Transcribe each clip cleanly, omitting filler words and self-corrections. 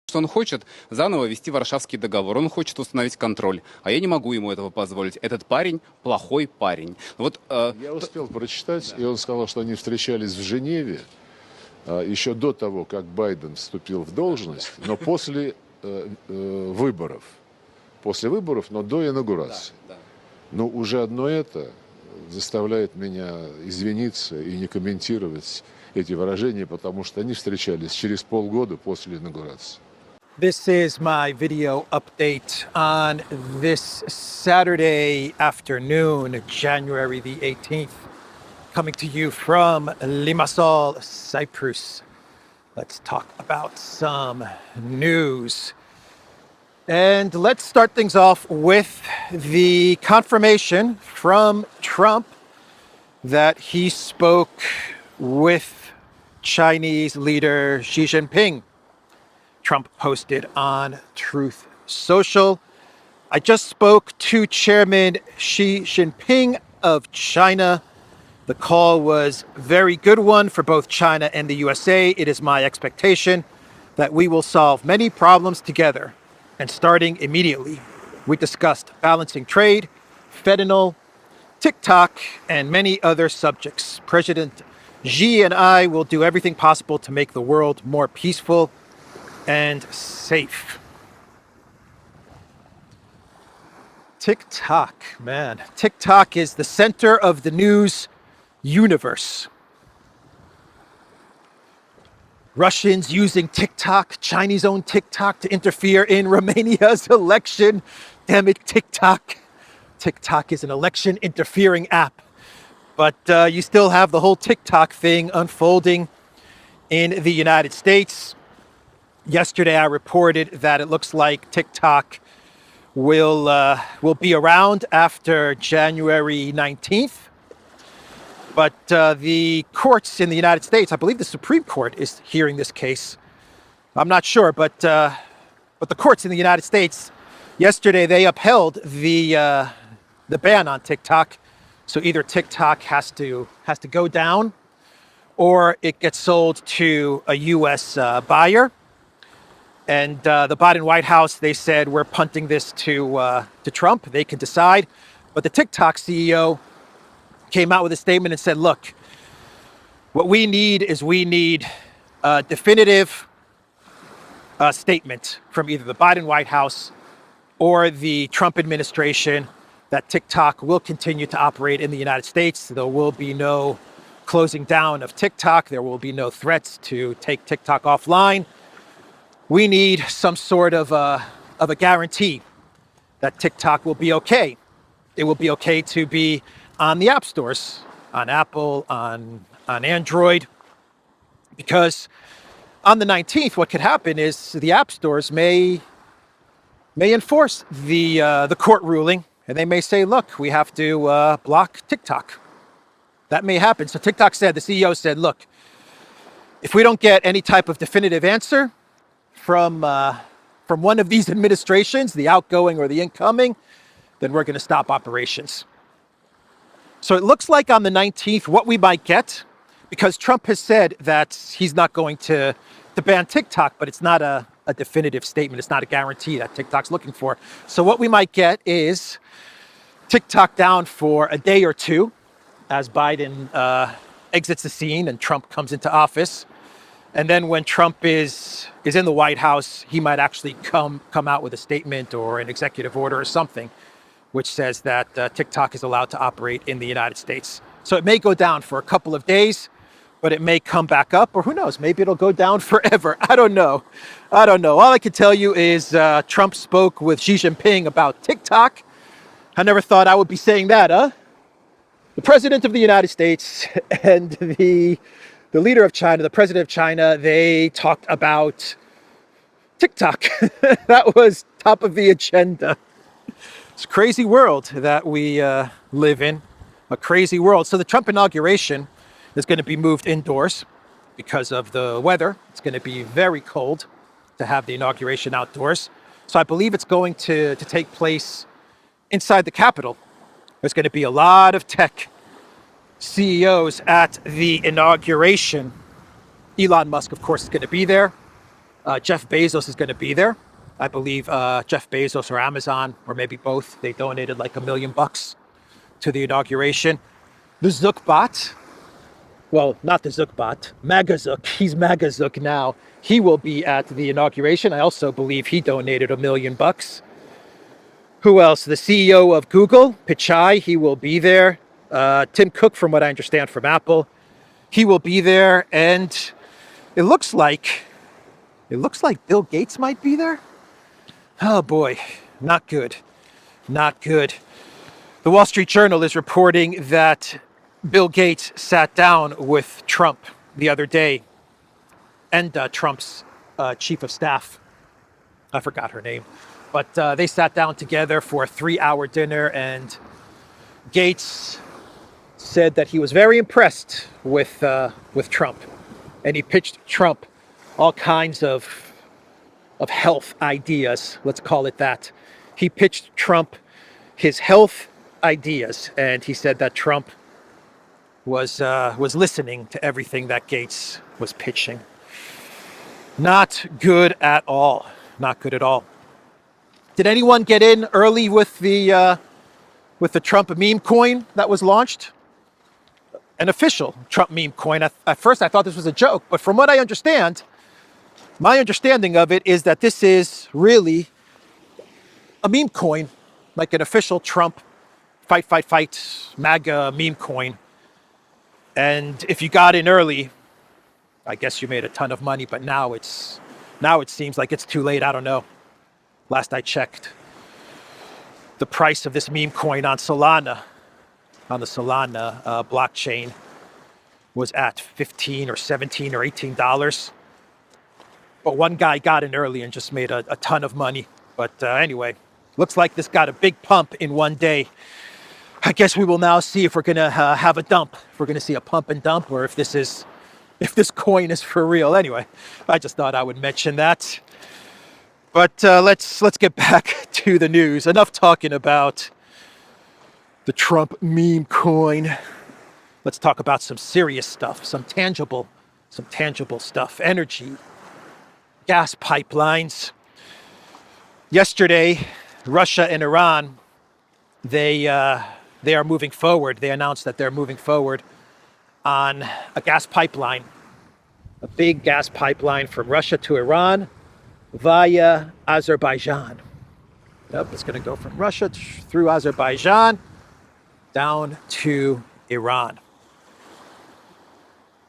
что он хочет заново ввести Варшавский договор, он хочет установить контроль, а я не могу ему этого позволить. Этот парень плохой парень. Вот, Я успел прочитать, и он сказал, что они встречались в Женеве еще до того, как Байден вступил в должность, но после выборов. После выборов, но до инаугурации. Да, да. Но уже одно это заставляет меня извиниться и не комментировать эти выражения, потому что они встречались через полгода после инаугурации. This is my video update on this Saturday afternoon, January the 18th, coming to you from Limassol, Cyprus. Let's talk about some news. And let's start things off with the confirmation from Trump that he spoke with Chinese leader Xi Jinping. Trump posted on Truth Social. I just spoke to Chairman Xi Jinping of China. The call was a very good one for both China and the USA. It is my expectation that we will solve many problems together. And starting immediately, we discussed balancing trade, fentanyl, TikTok, and many other subjects. President Xi and I will do everything possible to make the world more peaceful and safe. TikTok, man. TikTok is the center of the news universe. Russians using TikTok, Chinese owned TikTok to interfere in Romania's election. Damn it, TikTok. TikTok is an election interfering app. But you still have the whole TikTok thing unfolding in the United States. Yesterday, I reported that it looks like TikTok will be around after January 19th. But the courts in the United States, I believe the Supreme Court is hearing this case. I'm not sure, but the courts in the United States yesterday they upheld the ban on TikTok. So either TikTok has to go down, or it gets sold to a U.S. buyer. And the Biden White House, they said, we're punting this to Trump. They can decide. But the TikTok CEO came out with a statement and said, look, what we need is a definitive statement from either the Biden White House or the Trump administration that TikTok will continue to operate in the United States. There will be no closing down of TikTok. There will be no threats to take TikTok offline. We need some sort of a guarantee that TikTok will be okay. It will be okay to be on the app stores, on Apple, on Android, because on the 19th, what could happen is the app stores may enforce the court ruling, and they may say, look, we have to block TikTok. That may happen. So TikTok said, the CEO said, look, if we don't get any type of definitive answer from one of these administrations, the outgoing or the incoming, then we're going to stop operations. So it looks like on the 19th, what we might get, because Trump has said that he's not going to ban TikTok, but it's not a definitive statement. It's not a guarantee that TikTok's looking for. So what we might get is TikTok down for a day or two as Biden exits the scene and Trump comes into office. And then when Trump is in the White House, he might actually come out with a statement or an executive order or something which says that TikTok is allowed to operate in the United States. So it may go down for a couple of days, but it may come back up, or who knows, maybe it'll go down forever. I don't know. All I can tell you is Trump spoke with Xi Jinping about TikTok. I never thought I would be saying that, huh? The president of the United States and the leader of China, the president of China, they talked about TikTok. That was top of the agenda. It's a crazy world that we live in, a crazy world. So the Trump inauguration is going to be moved indoors because of the weather. It's going to be very cold to have the inauguration outdoors. So I believe it's going to take place inside the Capitol. There's going to be a lot of tech CEOs at the inauguration. Elon Musk, of course, is going to be there. Jeff Bezos is going to be there. I believe Jeff Bezos or Amazon, or maybe both, they donated like $1 million to the inauguration. The Zookbot, well, not the Zookbot, MAGA-Zook, he's MAGA-Zook now. He will be at the inauguration. I also believe he donated $1 million. Who else? The CEO of Google, Pichai, he will be there. Tim Cook, from what I understand from Apple, he will be there. And it looks like Bill Gates might be there. Oh boy, not good, not good. The Wall Street Journal is reporting that Bill Gates sat down with Trump the other day and Trump's chief of staff. I forgot her name, but they sat down together for a 3-hour dinner, and Gates said that he was very impressed with Trump, and he pitched Trump all kinds of health ideas, let's call it that. He pitched Trump his health ideas, and he said that Trump was listening to everything that Gates was pitching. Not good at all. Not good at all. Did anyone get in early with the Trump meme coin that was launched? An official Trump meme coin. At first, I thought this was a joke, but from what I understand, my understanding of it is that this is really a meme coin, like an official Trump fight, MAGA meme coin. And if you got in early, I guess you made a ton of money, but now it seems like it's too late. I don't know. Last I checked, the price of this meme coin on Solana, on the Solana blockchain, was at $15 or $17 or $18. But one guy got in early and just made a ton of money. But anyway, looks like this got a big pump in one day. I guess we will now see if we're going to have a dump. If we're going to see a pump and dump, or if this coin is for real. Anyway, I just thought I would mention that. But let's get back to the news. Enough talking about the Trump meme coin. Let's talk about some serious stuff, some tangible stuff. Energy, gas pipelines. Yesterday, Russia and Iran, they are moving forward. They announced that they're moving forward on a gas pipeline, a big gas pipeline from Russia to Iran via Azerbaijan. Yep, it's going to go from Russia through Azerbaijan down to Iran.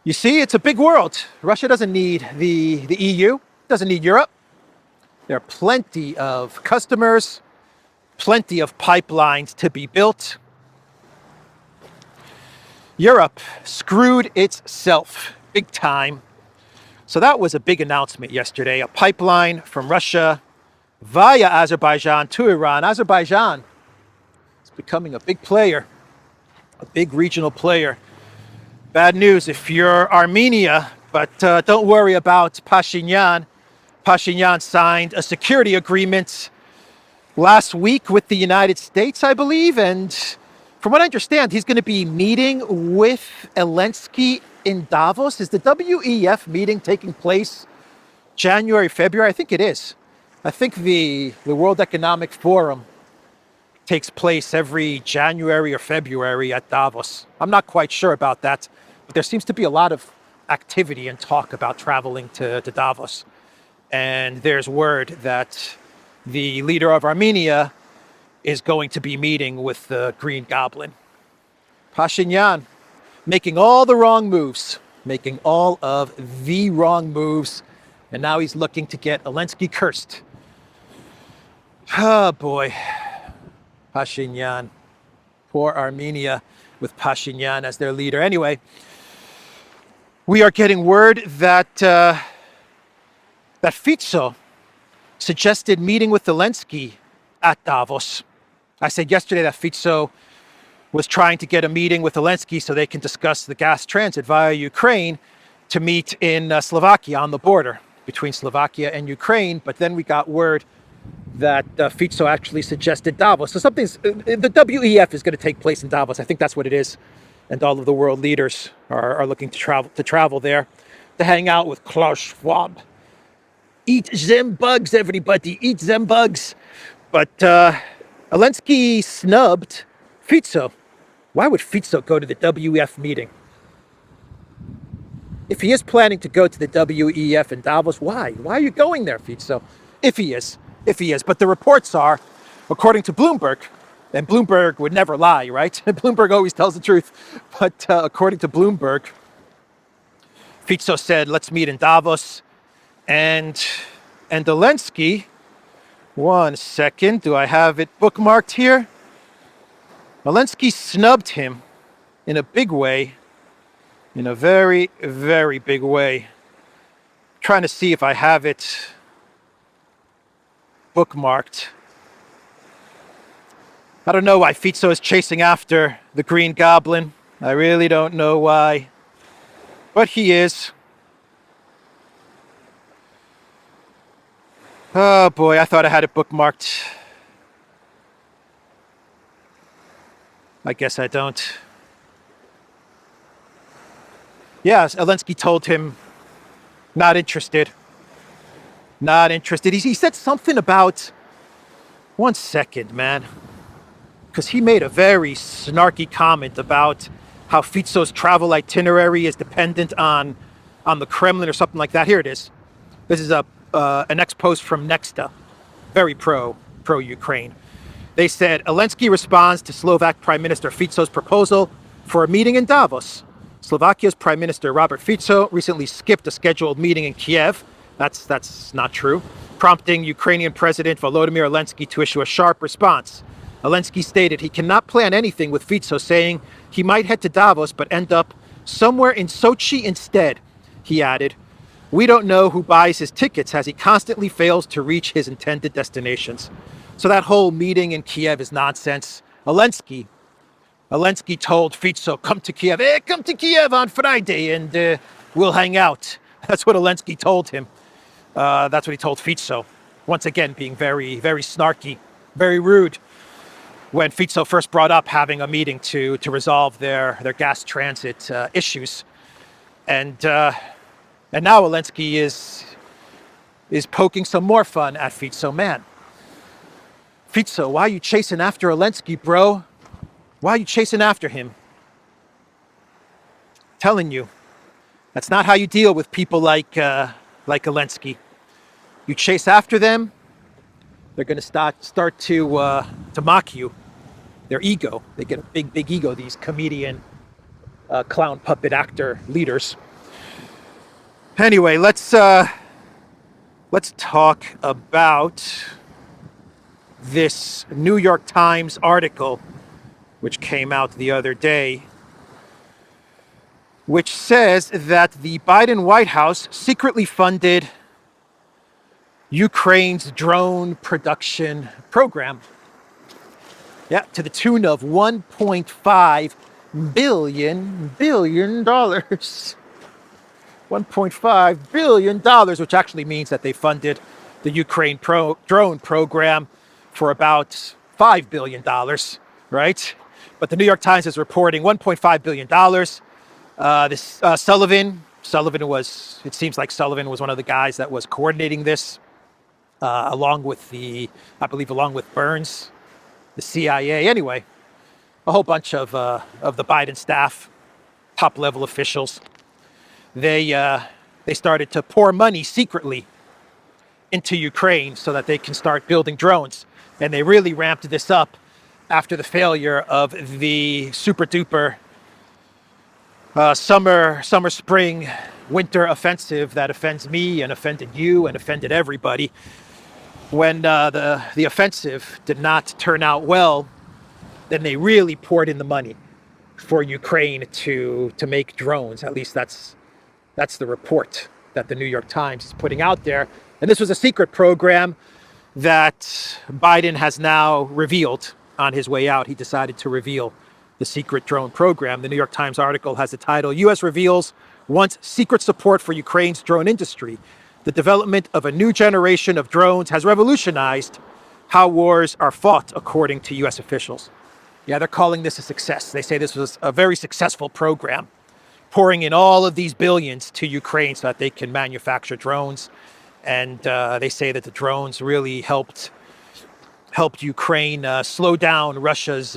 You see, it's a big world. Russia doesn't need the EU, doesn't need Europe. There are plenty of customers, plenty of pipelines to be built. Europe screwed itself big time. So that was a big announcement yesterday, a pipeline from Russia via Azerbaijan to Iran. Azerbaijan is becoming a big player, a big regional player. Bad news if you're Armenia, but don't worry about Pashinyan. Pashinyan signed a security agreement last week with the United States, I believe, and from what I understand, he's going to be meeting with Zelensky in Davos. Is the WEF meeting taking place January, February? I think it is. I think the World Economic Forum takes place every January or February at Davos. I'm not quite sure about that, but there seems to be a lot of activity and talk about traveling to Davos. And there's word that the leader of Armenia is going to be meeting with the Green Goblin. Pashinyan making all the wrong moves, making all of the wrong moves, and now he's looking to get Zelensky cursed. Oh boy, Pashinyan. Poor Armenia with Pashinyan as their leader. Anyway, we are getting word that that Fico suggested meeting with Zelensky at Davos. I said yesterday that Fico was trying to get a meeting with Zelensky so they can discuss the gas transit via Ukraine to meet in Slovakia on the border between Slovakia and Ukraine. But then we got word that Fico actually suggested Davos. So the WEF is going to take place in Davos. I think that's what it is. And all of the world leaders are looking to travel there to hang out with Klaus Schwab. Eat them bugs, everybody. Eat them bugs. But Zelensky snubbed Fico. Why would Fico go to the WEF meeting? If he is planning to go to the WEF in Davos, why? Why are you going there, Fico? If he is. But the reports are, according to Bloomberg, and Bloomberg would never lie, right? Bloomberg always tells the truth. But according to Bloomberg, Fico said, let's meet in Davos. And Zelensky, one second, do I have it bookmarked here? Zelensky snubbed him in a big way, in a very, very big way. Trying to see if I have it bookmarked. I don't know why Fico is chasing after the Green Goblin. I really don't know why. But he is. Oh boy, I thought I had it bookmarked. I guess I don't. Yeah, Zelensky told him, not interested. Not interested. He said something about, one second, man. Because he made a very snarky comment about how Fico's travel itinerary is dependent on the Kremlin or something like that. Here it is. This is an ex-post from Nexta, very pro-Ukraine. They said, Zelensky responds to Slovak Prime Minister Fico's proposal for a meeting in Davos. Slovakia's Prime Minister Robert Fico recently skipped a scheduled meeting in Kiev. That's not true, prompting Ukrainian President Volodymyr Zelensky to issue a sharp response. Zelensky stated he cannot plan anything with Fico, saying he might head to Davos but end up somewhere in Sochi instead. He added, we don't know who buys his tickets as he constantly fails to reach his intended destinations. So that whole meeting in Kiev is nonsense. Zelensky told Fico, come to Kiev. Come to Kiev on Friday and we'll hang out. That's what Zelensky told him. That's what he told Fico. Once again, being very, very snarky, very rude. When Fico first brought up having a meeting to resolve their gas transit issues. And now Zelensky is poking some more fun at Fico. Man, Fico, why are you chasing after Zelensky, bro? Why are you chasing after him? Telling you, that's not how you deal with people like Zelensky. You chase after them, they're going to start to mock you. Their ego, they get a big ego. These comedian, clown puppet actor leaders. Anyway, let's talk about this New York Times article, which came out the other day, which says that the Biden White House secretly funded Ukraine's drone production program. Yeah, to the tune of $1.5 billion. $1.5 billion, which actually means that they funded the Ukraine drone program for about $5 billion, right? But the New York Times is reporting $1.5 billion. It seems like Sullivan was one of the guys that was coordinating this, along with Burns, the CIA. Anyway, a whole bunch of the Biden staff, top level officials. They started to pour money secretly into Ukraine so that they can start building drones. And they really ramped this up after the failure of the super duper summer, spring, winter offensive that offends me and offended you and offended everybody. When the offensive did not turn out well, then they really poured in the money for Ukraine to make drones. At least that's the report that the New York Times is putting out there. And this was a secret program that Biden has now revealed on his way out. He decided to reveal the secret drone program. The New York Times article has the title, U.S. reveals wants secret support for Ukraine's drone industry. The development of a new generation of drones has revolutionized how wars are fought, according to U.S. officials. Yeah, they're calling this a success. They say this was a very successful program, pouring in all of these billions to Ukraine so that they can manufacture drones And they say that the drones really helped Ukraine slow down Russia's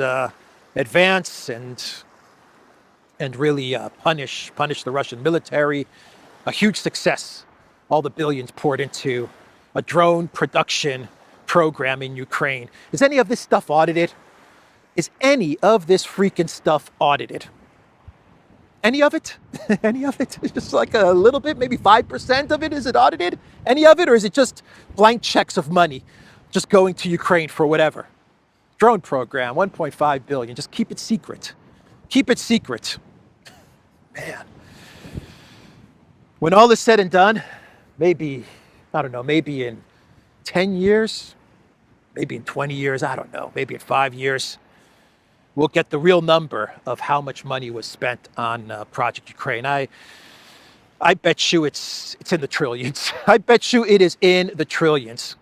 advance and really punish the Russian military. A huge success. All the billions poured into a drone production program in Ukraine. Is any of this stuff audited? Is any of this freaking stuff audited? Any of it? Any of it? Just like a little bit, maybe 5% of it, is it audited? Any of it, or is it just blank checks of money just going to Ukraine for whatever? Drone program, 1.5 billion, just keep it secret. Keep it secret. Man. When all is said and done, maybe, I don't know, maybe in 10 years, maybe in 20 years, I don't know, maybe in 5 years, we'll get the real number of how much money was spent on Project Ukraine. I bet you it's in the trillions. I bet you it is in the trillions.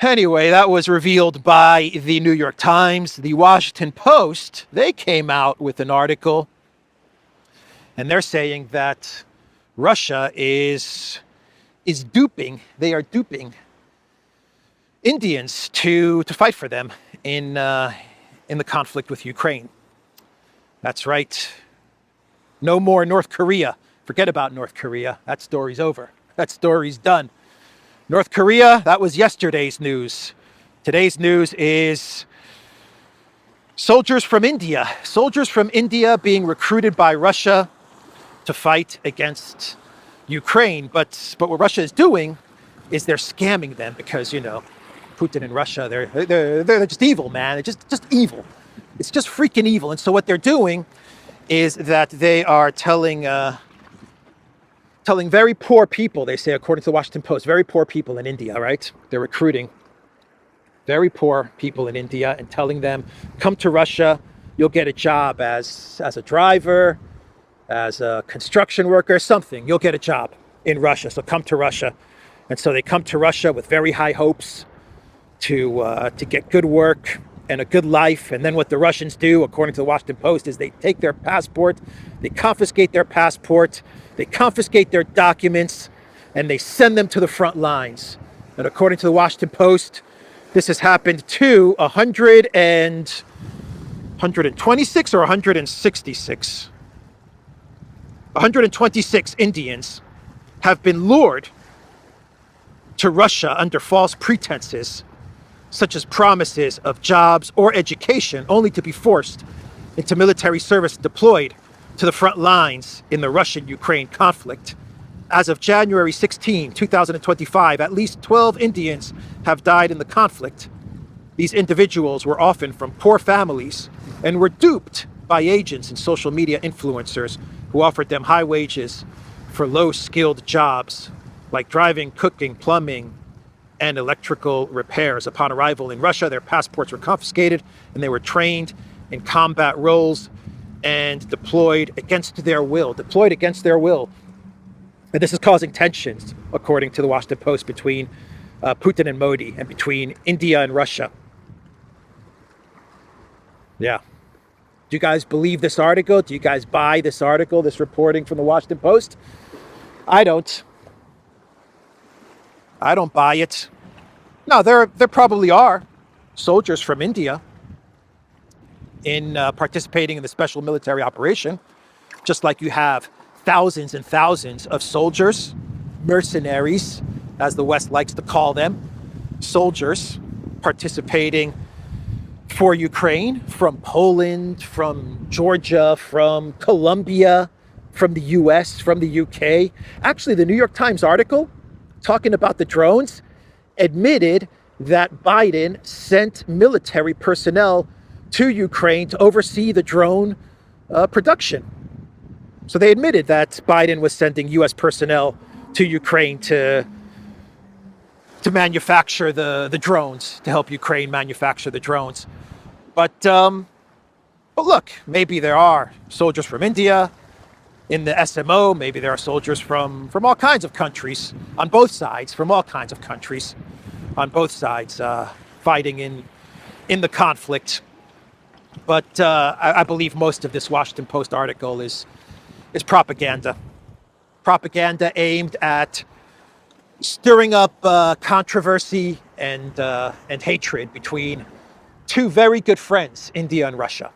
Anyway, that was revealed by the New York Times. The Washington Post, they came out with an article, and they're saying that Russia is duping, they are duping Indians to fight for them in the conflict with Ukraine. That's right. No more North Korea. Forget about North Korea. That story's over. That story's done. North Korea, that was yesterday's news. Today's news is soldiers from India. Soldiers from India being recruited by Russia to fight against Ukraine. But what Russia is doing is they're scamming them because, you know, Putin and Russia, they're just evil, man. They're just evil. It's just freaking evil. And so what they're doing is that they are telling very poor people, they say, according to the Washington Post, very poor people in India, right? They're recruiting very poor people in India and telling them, come to Russia, you'll get a job as a driver, as a construction worker, something. You'll get a job in Russia, so come to Russia. And so they come to Russia with very high hopes to get good work and a good life. And then what the Russians do, according to the Washington Post, is they take their passport, they confiscate their passport, they confiscate their documents, and they send them to the front lines. And according to the Washington Post, this has happened to 126 or 166. 126 Indians have been lured to Russia under false pretenses, such as promises of jobs or education, only to be forced into military service deployed to the front lines in the Russian-Ukraine conflict. As of January 16, 2025, at least 12 Indians have died in the conflict. These individuals were often from poor families and were duped by agents and social media influencers who offered them high wages for low-skilled jobs like driving, cooking, plumbing, and electrical repairs. Upon arrival in Russia, their passports were confiscated and they were trained in combat roles and deployed against their will. And this is causing tensions, according to the Washington Post, between Putin and Modi and between India and Russia. Yeah. Do you guys believe this article? Do you guys buy this article, this reporting from the Washington Post? I don't. I don't buy it. No, there probably are soldiers from India in participating in the special military operation, just like you have thousands and thousands of soldiers, mercenaries, as the West likes to call them, soldiers participating for Ukraine from Poland, from Georgia, from Colombia, from the US, from the UK. Actually, the New York Times article talking about the drones admitted that Biden sent military personnel to Ukraine to oversee the drone production. So they admitted that Biden was sending US personnel to Ukraine to manufacture the drones, to help Ukraine manufacture the drones. But look, maybe there are soldiers from India in the SMO, maybe there are soldiers from all kinds of countries, on both sides, from all kinds of countries, on both sides, fighting in the conflict. But I believe most of this Washington Post article is propaganda. propaganda aimed at stirring up controversy and hatred between two very good friends, India and Russia.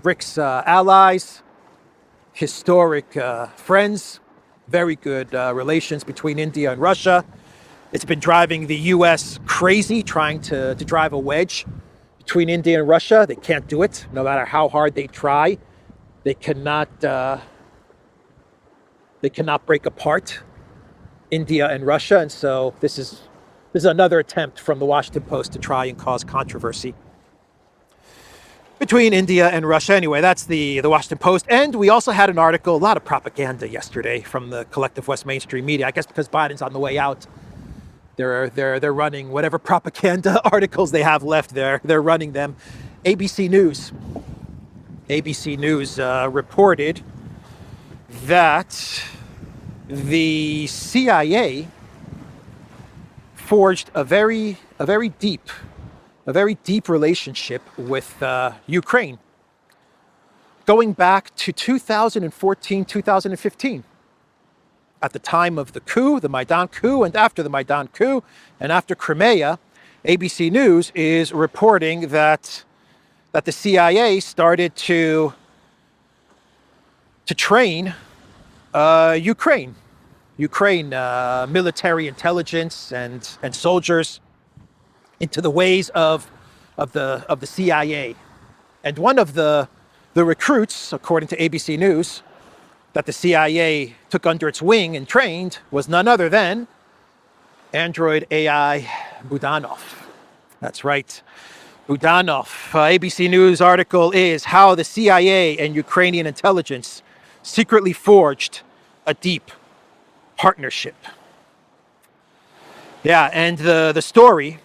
BRICS allies, historic friends, very good relations between India and Russia. It's been driving the US crazy, trying to drive a wedge between India and Russia. They can't do it, no matter how hard they try. They cannot break apart India and Russia, and so this is another attempt from the Washington Post to try and cause controversy between India and Russia. Anyway, that's the Washington Post. And we also had an article, a lot of propaganda yesterday from the collective West mainstream media. I guess because Biden's on the way out, they're running whatever propaganda articles they have left there. They're running them. ABC News reported that the CIA forged a very deep relationship with Ukraine, going back to 2014, 2015. At the time of the coup, the Maidan coup, and after the Maidan coup, and after Crimea, ABC News is reporting that the CIA started to train Ukraine military intelligence and soldiers into the ways of the CIA. And one of the recruits, according to ABC News, that the CIA took under its wing and trained was none other than Android AI Budanov. That's right, Budanov. ABC News article is how the CIA and Ukrainian intelligence secretly forged a deep partnership. Yeah, and the story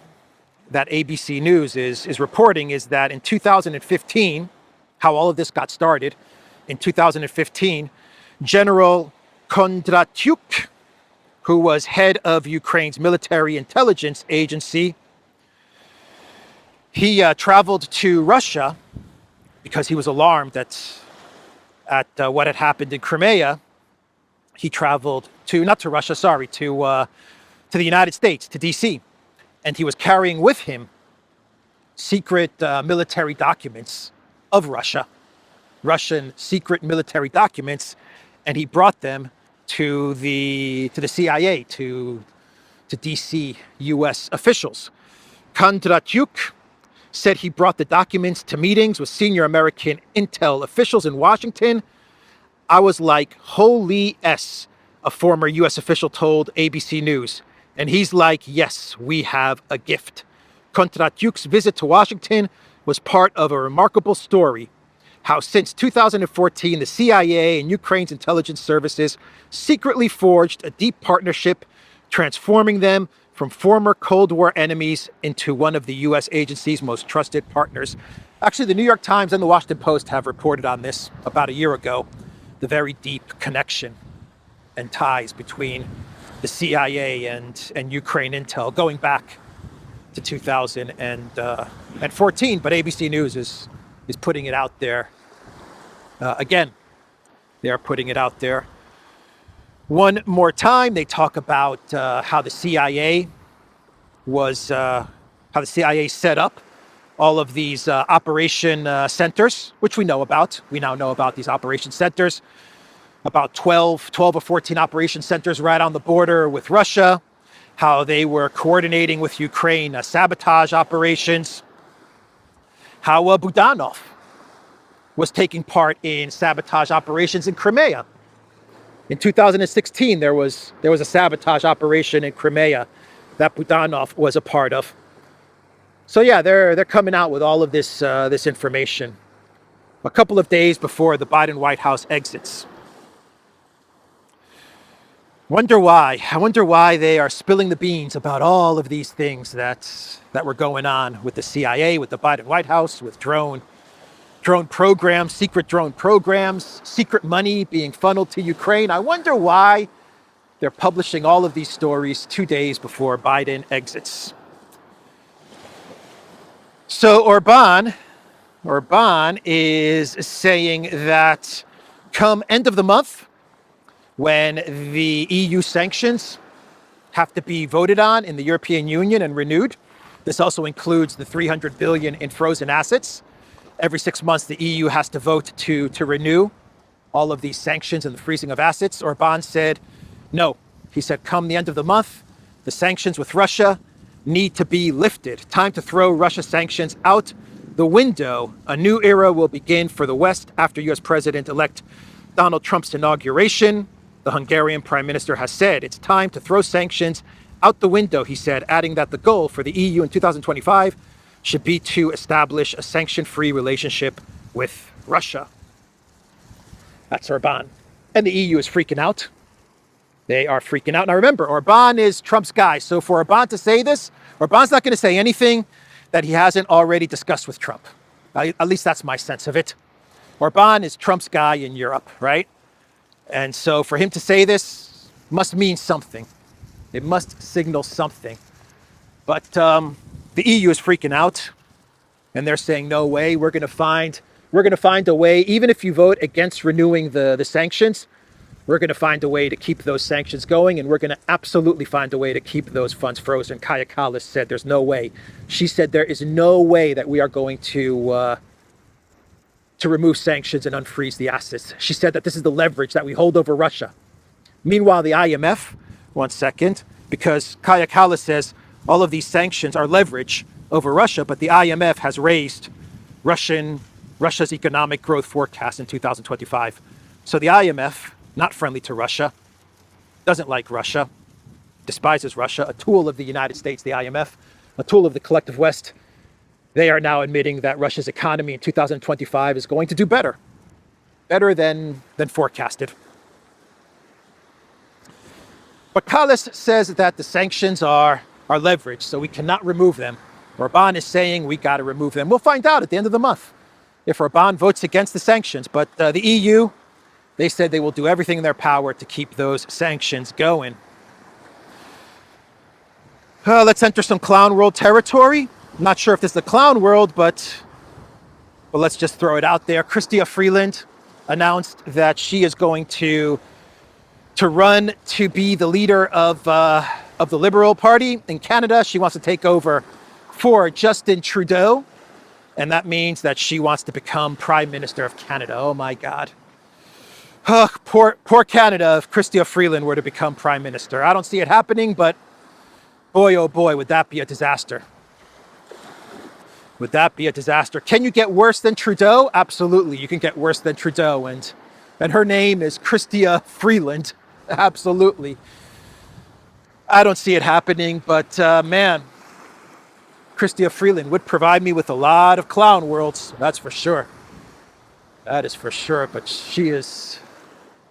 that ABC News is reporting is that in 2015, how all of this got started, in 2015, General Kondratyuk, who was head of Ukraine's military intelligence agency, he traveled to Russia because he was alarmed at what had happened in Crimea. He traveled to the United States, to DC, and he was carrying with him secret military documents of Russia, Russian secret military documents, and he brought them to the CIA, to DC US officials. Kondratyuk said he brought the documents to meetings with senior American intel officials in Washington. I was like, holy S, a former US official told ABC News. And he's like, yes, we have a gift. Kondratyuk's visit to Washington was part of a remarkable story. How since 2014, the CIA and Ukraine's intelligence services secretly forged a deep partnership, transforming them from former Cold War enemies into one of the U.S. agency's most trusted partners. Actually, the New York Times and the Washington Post have reported on this about a year ago, the very deep connection and ties between the CIA and Ukraine intel going back to 2014. But ABC News is putting it out there. Again, they are putting it out there. One more time, they talk about how the CIA set up all of these operation centers, which we know about. We now know about these operation centers, about 12 or 14 operation centers right on the border with Russia, how they were coordinating with Ukraine sabotage operations, how Budanov was taking part in sabotage operations in Crimea. In 2016, there was a sabotage operation in Crimea that Budanov was a part of. So yeah, they're coming out with all of this information a couple of days before the Biden White House exits. I wonder why they are spilling the beans about all of these things that were going on with the CIA, with the Biden White House, with drone programs, secret drone programs, secret money being funneled to Ukraine. I wonder why they're publishing all of these stories 2 days before Biden exits. So Orban is saying that come end of the month, when the EU sanctions have to be voted on in the European Union and renewed. This also includes the 300 billion in frozen assets. Every 6 months, the EU has to vote to renew all of these sanctions and the freezing of assets. Orban said no. He said, come the end of the month, the sanctions with Russia need to be lifted. Time to throw Russia sanctions out the window. A new era will begin for the West after US President-elect Donald Trump's inauguration. The Hungarian Prime Minister has said it's time to throw sanctions out the window, he said, adding that the goal for the EU in 2025 should be to establish a sanction-free relationship with Russia. That's Orban. And the EU is freaking out. They are freaking out. Now remember, Orban is Trump's guy. So for Orban to say this, Orban's not going to say anything that he hasn't already discussed with Trump. At least that's my sense of it. Orban is Trump's guy in Europe, right? And so for him to say this must mean something. It must signal something. But the EU is freaking out, and they're saying, no way, we're going to find a way, even if you vote against renewing the sanctions, we're going to find a way to keep those sanctions going, and we're going to absolutely find a way to keep those funds frozen. Kaja Kallas said there's no way. She said there is no way that we are going to remove sanctions and unfreeze the assets. She said that this is the leverage that we hold over Russia. Meanwhile, the IMF, one second, because Kaja Kallas says all of these sanctions are leverage over Russia, but the IMF has raised Russia's economic growth forecast in 2025. So the IMF, not friendly to Russia, doesn't like Russia, despises Russia, a tool of the United States, the IMF, a tool of the collective West. They are now admitting that Russia's economy in 2025 is going to do better than forecasted. But Kallas says that the sanctions are leverage, so we cannot remove them. Orban is saying we got to remove them. We'll find out at the end of the month if Orban votes against the sanctions. But the EU, they said they will do everything in their power to keep those sanctions going. Let's enter some clown world territory. I'm not sure if this is the clown world, but let's just throw it out there. Freeland announced that she is going to run to be the leader of the Liberal Party in Canada. She wants to take over for Justin Trudeau, and that means that she wants to become Prime Minister of Canada. Oh my God. Poor Canada if Freeland were to become Prime Minister. I don't see it happening, but boy, oh boy, would that be a disaster. Would that be a disaster? Can you get worse than Trudeau? Absolutely, you can get worse than Trudeau, and her name is Freeland. Absolutely. I don't see it happening, but man, Freeland would provide me with a lot of clown worlds. That's for sure. That is for sure. But she is,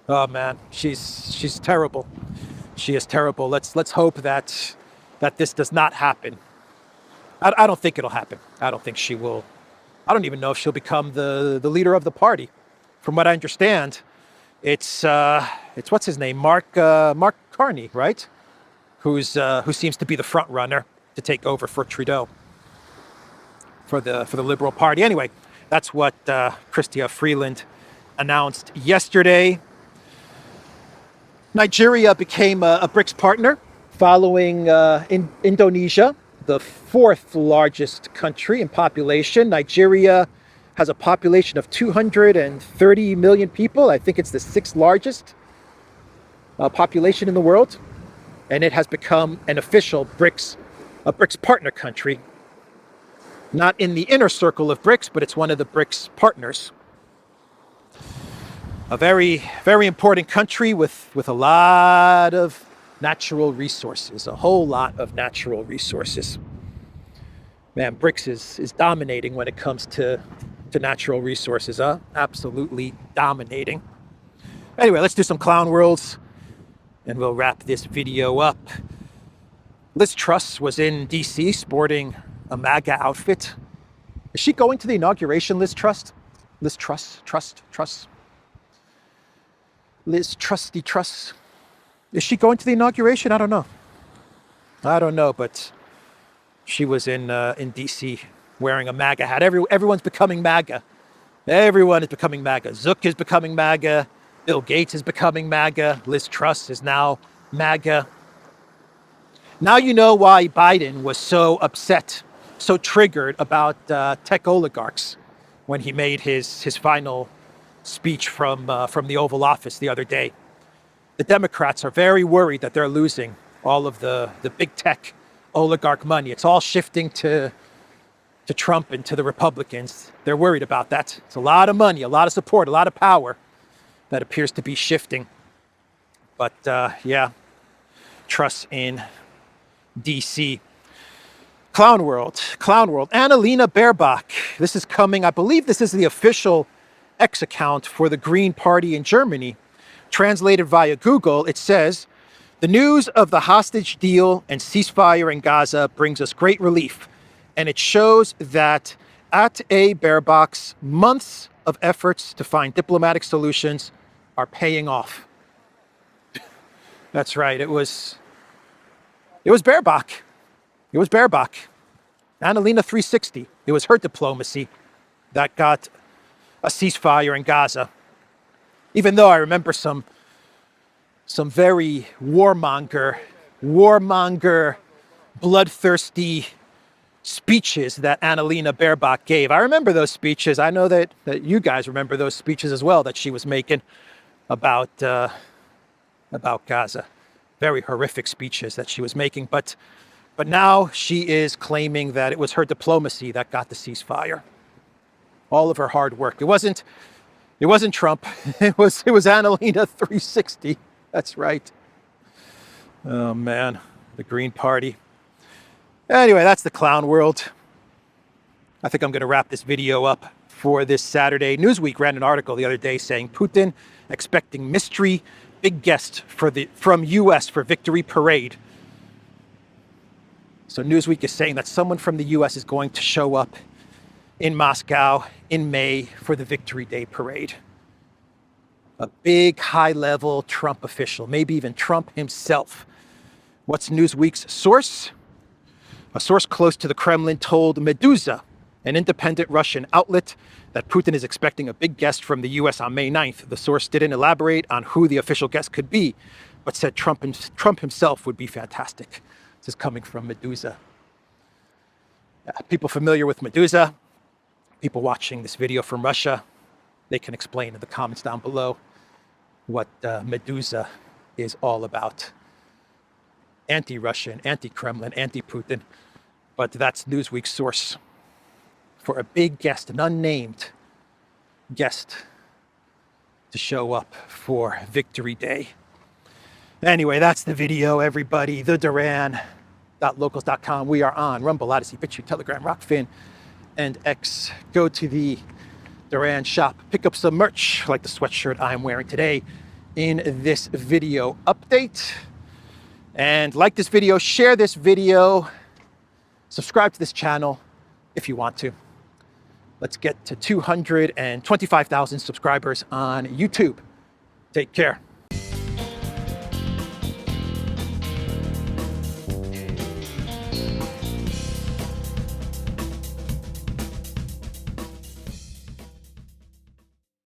oh man, she's terrible. She is terrible. Let's hope that this does not happen. I don't think it'll happen. I don't think she will. I don't even know if she'll become the leader of the party. From what I understand, it's what's his name, Mark Carney, right? Who seems to be the front runner to take over for Trudeau for the Liberal Party. Anyway, that's what Freeland announced yesterday. Nigeria became a BRICS partner following Indonesia, the fourth largest country in population. Nigeria has a population of 230 million people. I think it's the sixth largest population in the world. And it has become an official BRICS partner country. Not in the inner circle of BRICS, but it's one of the BRICS partners. A very, very important country with a lot of natural resources, a whole lot of natural resources. Man, BRICS is dominating when it comes to natural resources, absolutely dominating. Anyway, let's do some clown worlds and we'll wrap this video up. Liz Truss was in DC sporting a MAGA outfit. Is she going to the inauguration, Liz Truss? Liz Truss. Liz Trusty Truss. Is she going to the inauguration? I don't know, but she was in DC wearing a MAGA hat. Everyone's becoming MAGA. Everyone is becoming MAGA. Zook is becoming MAGA. Bill Gates is becoming MAGA. Liz Truss is now MAGA. Now you know why Biden was so upset, so triggered about tech oligarchs when he made his final speech from the Oval Office the other day. The Democrats are very worried that they're losing all of the big tech oligarch money. It's all shifting to Trump and to the Republicans. They're worried about that. It's a lot of money, a lot of support, a lot of power that appears to be shifting. But yeah, Truss in DC. Clown World. Annalena Baerbock. This is coming, I believe this is the official X account for the Green Party in Germany. Translated via Google, it says, "The news of the hostage deal and ceasefire in Gaza brings us great relief. And it shows that at a Baerbock's months of efforts to find diplomatic solutions are paying off." That's right. It was Baerbock. It was Baerbock. Annalena 360. It was her diplomacy that got a ceasefire in Gaza. Even though I remember some very warmonger, bloodthirsty speeches that Annalena Baerbock gave. I remember those speeches. I know that you guys remember those speeches as well that she was making about Gaza. Very horrific speeches that she was making. But now she is claiming that it was her diplomacy that got the ceasefire. All of her hard work. It wasn't Trump. It was Annalena 360. That's right. Oh man, the Green Party. Anyway, that's the clown world. I think I'm going to wrap this video up for this Saturday. Newsweek ran an article the other day saying Putin expecting mystery big guest from U.S. for victory parade. So Newsweek is saying that someone from the U.S. is going to show up in Moscow in May for the Victory Day parade. A big high-level Trump official, maybe even Trump himself. What's Newsweek's source? A source close to the Kremlin told Meduza, an independent Russian outlet, that Putin is expecting a big guest from the U.S. on May 9th. The source didn't elaborate on who the official guest could be, but said Trump himself would be fantastic. This is coming from Meduza. People familiar with Meduza, people watching this video from Russia, they can explain in the comments down below what Meduza is all about. Anti-Russian, anti-Kremlin, anti-Putin, but that's Newsweek's source for a big guest, an unnamed guest to show up for Victory Day. Anyway, that's the video, everybody. The Duran.locals.com. We are on Rumble, ODYSEE, BitChute, Telegram, Rockfin, and X. Go to the Duran shop. Pick up some merch like the sweatshirt I'm wearing today in this video update. And like this video, share this video, subscribe to this channel if you want to. Let's get to 225,000 subscribers on YouTube. Take care.